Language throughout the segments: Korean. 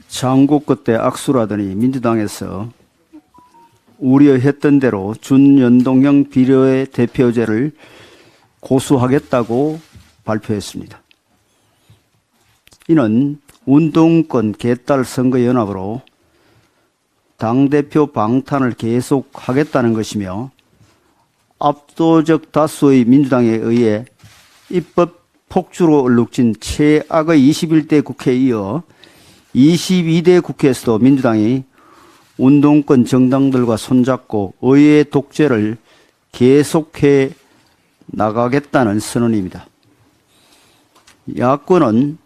장국 그때 악수라더니 민주당에서 우려했던 대로 준연동형 비례 대표제를 고수하겠다고 발표했습니다. 이는 운동권 개딸 선거연합으로 당대표 방탄을 계속하겠다는 것이며 압도적 다수의 민주당에 의해 입법 폭주로 얼룩진 최악의 21대 국회에 이어 22대 국회에서도 민주당이 운동권 정당들과 손잡고 의회 독재를 계속해 나가겠다는 선언입니다. 야권은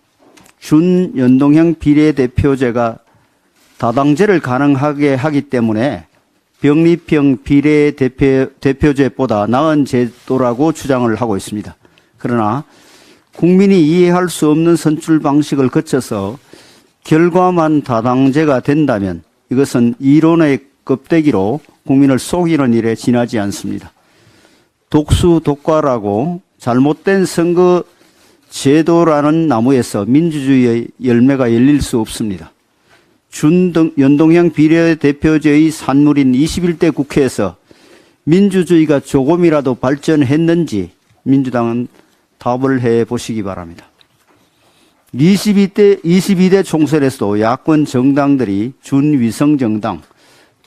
준연동형 비례대표제가 다당제를 가능하게 하기 때문에 병립형 비례대표제보다 나은 제도라고 주장을 하고 있습니다. 그러나 국민이 이해할 수 없는 선출 방식을 거쳐서 결과만 다당제가 된다면 이것은 이론의 껍데기로 국민을 속이는 일에 지나지 않습니다. 독수독과라고 잘못된 선거 제도라는 나무에서 민주주의의 열매가 열릴 수 없습니다. 준연동형 비례대표제의 산물인 21대 국회에서 민주주의가 조금이라도 발전했는지 민주당은 답을 해 보시기 바랍니다. 22대 총선에서도 야권 정당들이 준위성정당,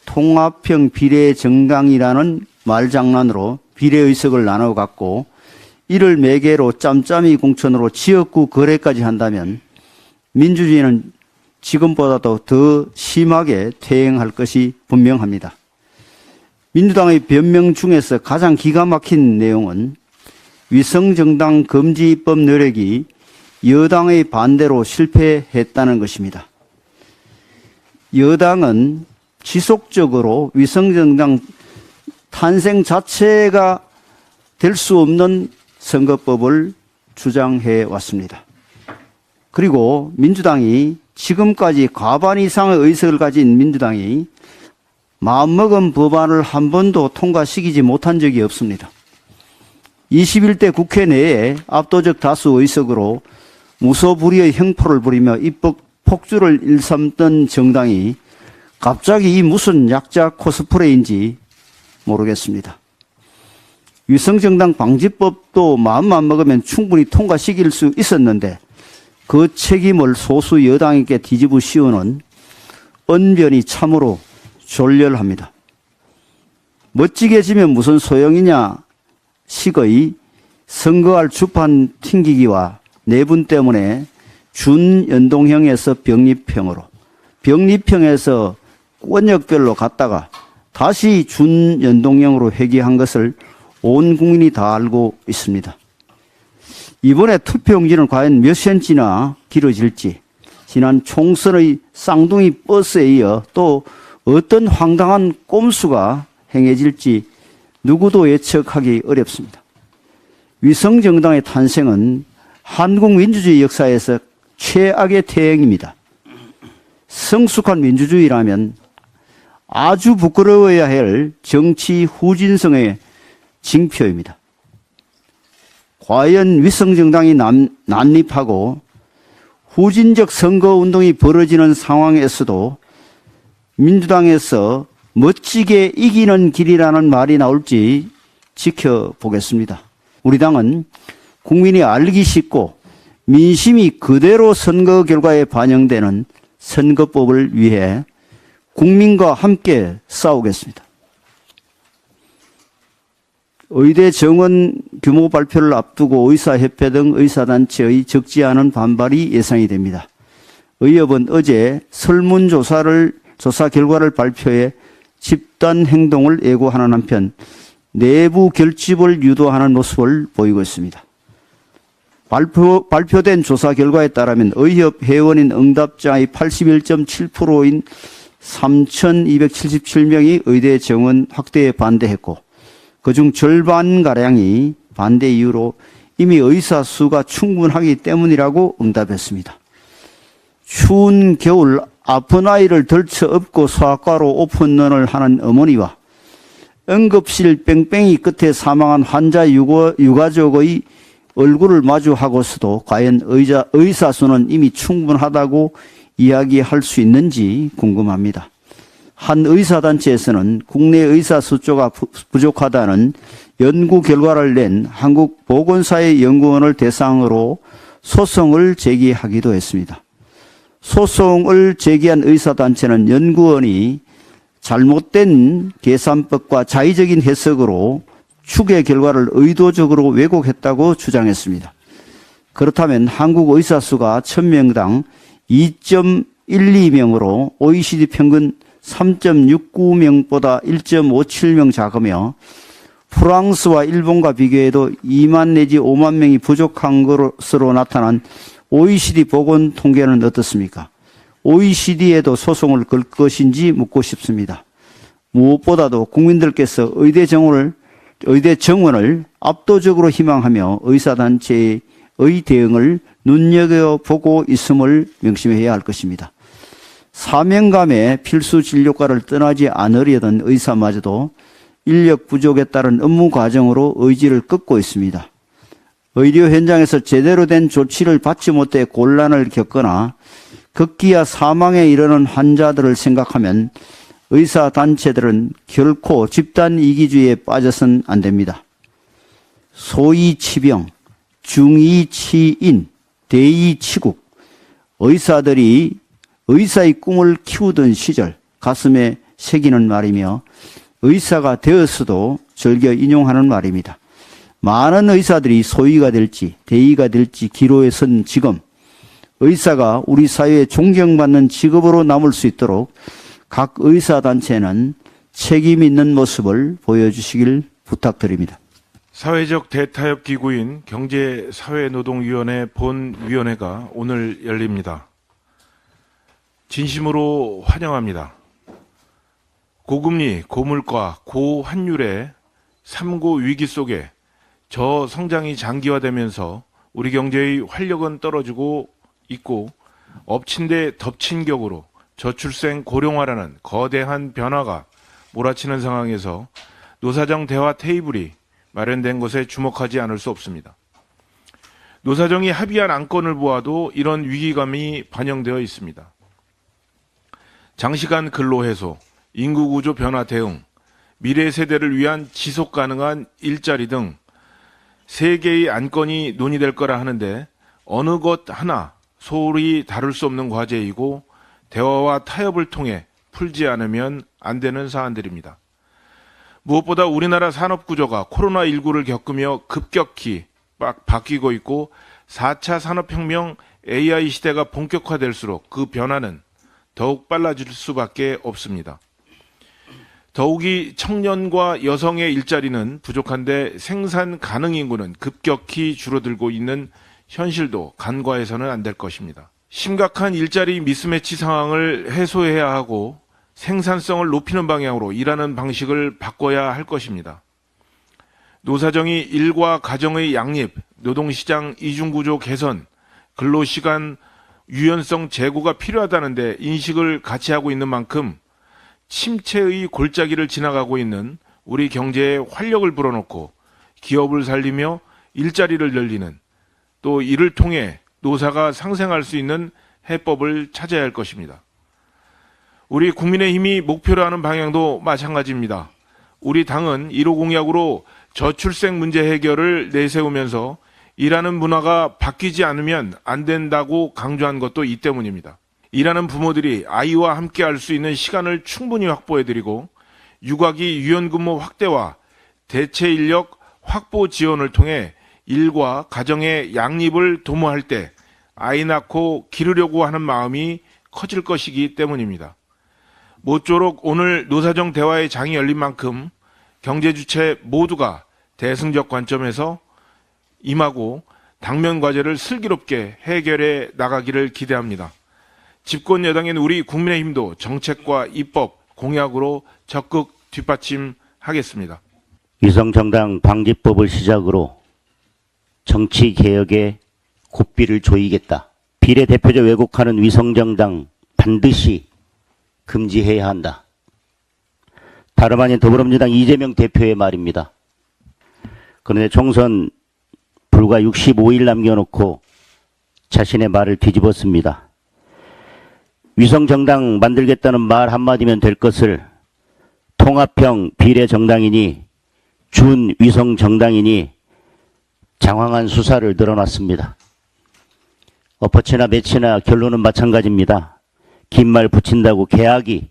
통합형 비례정당이라는 말장난으로 비례의석을 나눠 갖고 이를 매개로 짬짬이 공천으로 지역구 거래까지 한다면 민주주의는 지금보다도 더 심하게 퇴행할 것이 분명합니다. 민주당의 변명 중에서 가장 기가 막힌 내용은 위성정당 금지 입법 노력이 여당의 반대로 실패했다는 것입니다. 여당은 지속적으로 위성정당 탄생 자체가 될 수 없는 선거법을 주장해 왔습니다. 그리고 민주당이 지금까지 과반 이상의 의석을 가진 민주당이 마음먹은 법안을 한 번도 통과시키지 못한 적이 없습니다. 21대 국회 내에 압도적 다수 의석으로 무소불위의 형포를 부리며 입법 폭주를 일삼던 정당이 갑자기 이 무슨 약자 코스프레인지 모르겠습니다. 위성정당 방지법도 마음만 먹으면 충분히 통과시킬 수 있었는데 그 책임을 소수 여당에게 뒤집어 씌우는 언변이 참으로 졸렬합니다. 멋지게 지면 무슨 소용이냐 식의 선거할 주판 튕기기와 내분 때문에 준연동형에서 병립형으로, 병립형에서 권역별로 갔다가 다시 준연동형으로 회귀한 것을 온 국민이 다 알고 있습니다. 이번에 투표용지는 과연 몇 센치나 길어질지, 지난 총선의 쌍둥이 버스에 이어 또 어떤 황당한 꼼수가 행해질지 누구도 예측하기 어렵습니다. 위성정당의 탄생은 한국 민주주의 역사에서 최악의 퇴행입니다. 성숙한 민주주의라면 아주 부끄러워야 할 정치 후진성의 징표입니다. 과연 위성정당이 난립하고 후진적 선거운동이 벌어지는 상황에서도 민주당에서 멋지게 이기는 길이라는 말이 나올지 지켜보겠습니다. 우리 당은 국민이 알기 쉽고 민심이 그대로 선거 결과에 반영되는 선거법을 위해 국민과 함께 싸우겠습니다. 의대 정원 규모 발표를 앞두고 의사협회 등 의사단체의 적지 않은 반발이 예상이 됩니다. 의협은 어제 설문조사 결과를 발표해 집단 행동을 예고하는 한편 내부 결집을 유도하는 모습을 보이고 있습니다. 발표된 조사 결과에 따르면 의협 회원인 응답자의 81.7%인 3,277명이 의대 정원 확대에 반대했고 그중 절반가량이 반대 이유로 이미 의사 수가 충분하기 때문이라고 응답했습니다. 추운 겨울 아픈 아이를 덜쳐 업고 소아과로 오픈런을 하는 어머니와 응급실 뺑뺑이 끝에 사망한 환자 유가족의 얼굴을 마주하고서도 과연 의사 수는 이미 충분하다고 이야기할 수 있는지 궁금합니다. 한 의사단체에서는 국내 의사 수조가 부족하다는 연구 결과를 낸 한국보건사회연구원을 대상으로 소송을 제기하기도 했습니다. 소송을 제기한 의사단체는 연구원이 잘못된 계산법과 자의적인 해석으로 추계 결과를 의도적으로 왜곡했다고 주장했습니다. 그렇다면 한국 의사 수가 1000명당 2.12명으로 OECD 평균 3.69명보다 1.57명 작으며 프랑스와 일본과 비교해도 2만 내지 5만 명이 부족한 것으로 나타난 OECD 보건 통계는 어떻습니까? OECD에도 소송을 걸 것인지 묻고 싶습니다. 무엇보다도 국민들께서 의대 정원을 압도적으로 희망하며 의사단체의 대응을 눈여겨보고 있음을 명심해야 할 것입니다. 사명감에 필수 진료과를 떠나지 않으려던 의사마저도 인력 부족에 따른 업무 과정으로 의지를 꺾고 있습니다. 의료 현장에서 제대로 된 조치를 받지 못해 곤란을 겪거나 급기야 사망에 이르는 환자들을 생각하면 의사단체들은 결코 집단 이기주의에 빠져선 안 됩니다. 소위 치병, 중이 치인, 대이 치국, 의사들이 의사의 꿈을 키우던 시절 가슴에 새기는 말이며 의사가 되었어도 즐겨 인용하는 말입니다. 많은 의사들이 소위가 될지 대의가 될지 기로에 선 지금 의사가 우리 사회에 존경받는 직업으로 남을 수 있도록 각 의사단체는 책임 있는 모습을 보여주시길 부탁드립니다. 사회적 대타협 기구인 경제사회노동위원회 본위원회가 오늘 열립니다. 진심으로 환영합니다. 고금리, 고물가, 고환율의 3고 위기 속에 저성장이 장기화되면서 우리 경제의 활력은 떨어지고 있고 엎친 데 덮친 격으로 저출생 고령화라는 거대한 변화가 몰아치는 상황에서 노사정 대화 테이블이 마련된 것에 주목하지 않을 수 없습니다. 노사정이 합의한 안건을 보아도 이런 위기감이 반영되어 있습니다. 장시간 근로 해소, 인구구조 변화 대응, 미래 세대를 위한 지속 가능한 일자리 등 3개의 안건이 논의될 거라 하는데 어느 것 하나 소홀히 다룰 수 없는 과제이고 대화와 타협을 통해 풀지 않으면 안 되는 사안들입니다. 무엇보다 우리나라 산업구조가 코로나19를 겪으며 급격히 바뀌고 있고 4차 산업혁명 AI 시대가 본격화될수록 그 변화는 더욱 빨라질 수밖에 없습니다. 더욱이 청년과 여성의 일자리는 부족한데 생산 가능 인구는 급격히 줄어들고 있는 현실도 간과해서는 안 될 것입니다. 심각한 일자리 미스매치 상황을 해소해야 하고 생산성을 높이는 방향으로 일하는 방식을 바꿔야 할 것입니다. 노사정이 일과 가정의 양립, 노동시장 이중구조 개선, 근로시간 유연성 제고가 필요하다는데 인식을 같이 하고 있는 만큼 침체의 골짜기를 지나가고 있는 우리 경제에 활력을 불어넣고 기업을 살리며 일자리를 열리는 또 이를 통해 노사가 상생할 수 있는 해법을 찾아야 할 것입니다. 우리 국민의힘이 목표로 하는 방향도 마찬가지입니다. 우리 당은 1호 공약으로 저출생 문제 해결을 내세우면서 일하는 문화가 바뀌지 않으면 안 된다고 강조한 것도 이 때문입니다. 일하는 부모들이 아이와 함께 할 수 있는 시간을 충분히 확보해드리고 육아기 유연근무 확대와 대체 인력 확보 지원을 통해 일과 가정의 양립을 도모할 때 아이 낳고 기르려고 하는 마음이 커질 것이기 때문입니다. 모쪼록 오늘 노사정 대화의 장이 열린 만큼 경제 주체 모두가 대승적 관점에서 임하고 당면 과제를 슬기롭게 해결해 나가기를 기대합니다. 집권 여당인 우리 국민의힘도 정책과 입법, 공약으로 적극 뒷받침하겠습니다. 위성정당 방지법을 시작으로 정치개혁에 고삐를 조이겠다. 비례대표제 왜곡하는 위성정당 반드시 금지해야 한다. 다름 아닌 더불어민주당 이재명 대표의 말입니다. 그런데 총선 불과 65일 남겨놓고 자신의 말을 뒤집었습니다. 위성정당 만들겠다는 말 한마디면 될 것을 통합형 비례정당이니 준위성정당이니 장황한 수사를 늘어놨습니다. 엎어치나 매치나 결론은 마찬가지입니다. 긴 말 붙인다고 개혁이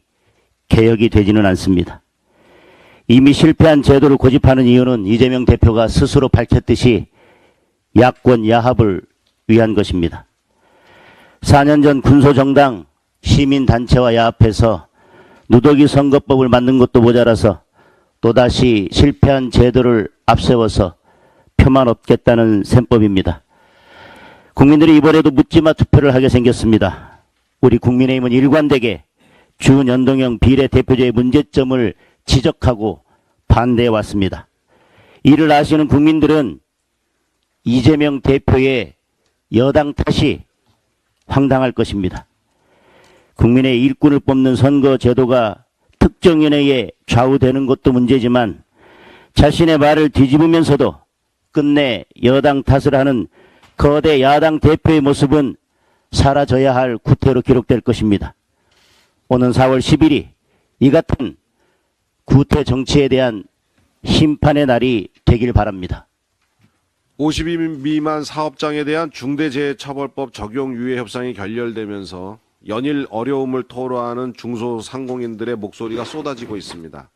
되지는 않습니다. 이미 실패한 제도를 고집하는 이유는 이재명 대표가 스스로 밝혔듯이 야권 야합을 위한 것입니다. 4년 전 군소정당 시민단체와 야합해서 누더기 선거법을 만든 것도 모자라서 또다시 실패한 제도를 앞세워서 표만 얻겠다는 셈법입니다. 국민들이 이번에도 묻지마 투표를 하게 생겼습니다. 우리 국민의힘은 일관되게 준연동형 비례대표제의 문제점을 지적하고 반대해왔습니다. 이를 아시는 국민들은 이재명 대표의 여당 탓이 황당할 것입니다. 국민의 일꾼을 뽑는 선거 제도가 특정인에게 좌우되는 것도 문제지만 자신의 말을 뒤집으면서도 끝내 여당 탓을 하는 거대 야당 대표의 모습은 사라져야 할 구태로 기록될 것입니다. 오는 4월 10일이 이 같은 구태 정치에 대한 심판의 날이 되길 바랍니다. 50인 미만 사업장에 대한 중대재해처벌법 적용 유예 협상이 결렬되면서 연일 어려움을 토로하는 중소상공인들의 목소리가 쏟아지고 있습니다.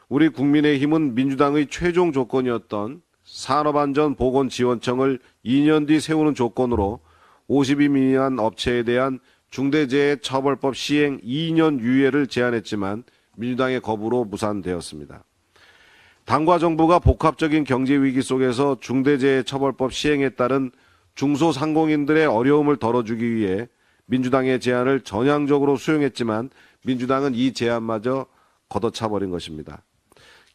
우리 국민의힘은 민주당의 최종 조건이었던 산업안전보건지원청을 2년 뒤 세우는 조건으로 50인 미만 업체에 대한 중대재해처벌법 시행 2년 유예를 제안했지만 민주당의 거부로 무산되었습니다. 당과 정부가 복합적인 경제위기 속에서 중대재해처벌법 시행에 따른 중소상공인들의 어려움을 덜어주기 위해 민주당의 제안을 전향적으로 수용했지만 민주당은 이 제안마저 걷어차버린 것입니다.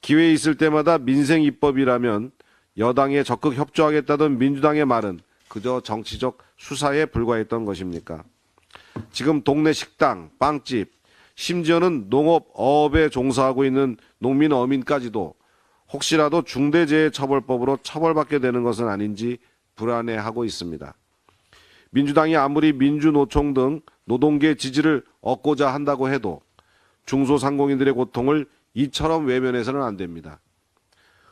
기회 있을 때마다 민생 입법이라면 여당에 적극 협조하겠다던 민주당의 말은 그저 정치적 수사에 불과했던 것입니까? 지금 동네 식당, 빵집, 심지어는 농업, 어업에 종사하고 있는 농민, 어민까지도 혹시라도 중대재해처벌법으로 처벌받게 되는 것은 아닌지 불안해하고 있습니다. 민주당이 아무리 민주노총 등 노동계 지지를 얻고자 한다고 해도 중소상공인들의 고통을 이처럼 외면해서는 안 됩니다.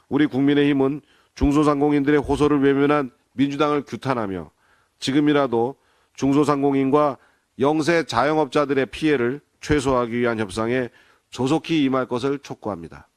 우리 국민의힘은 중소상공인들의 호소를 외면한 민주당을 규탄하며 지금이라도 중소상공인과 영세 자영업자들의 피해를 최소화하기 위한 협상에 조속히 임할 것을 촉구합니다.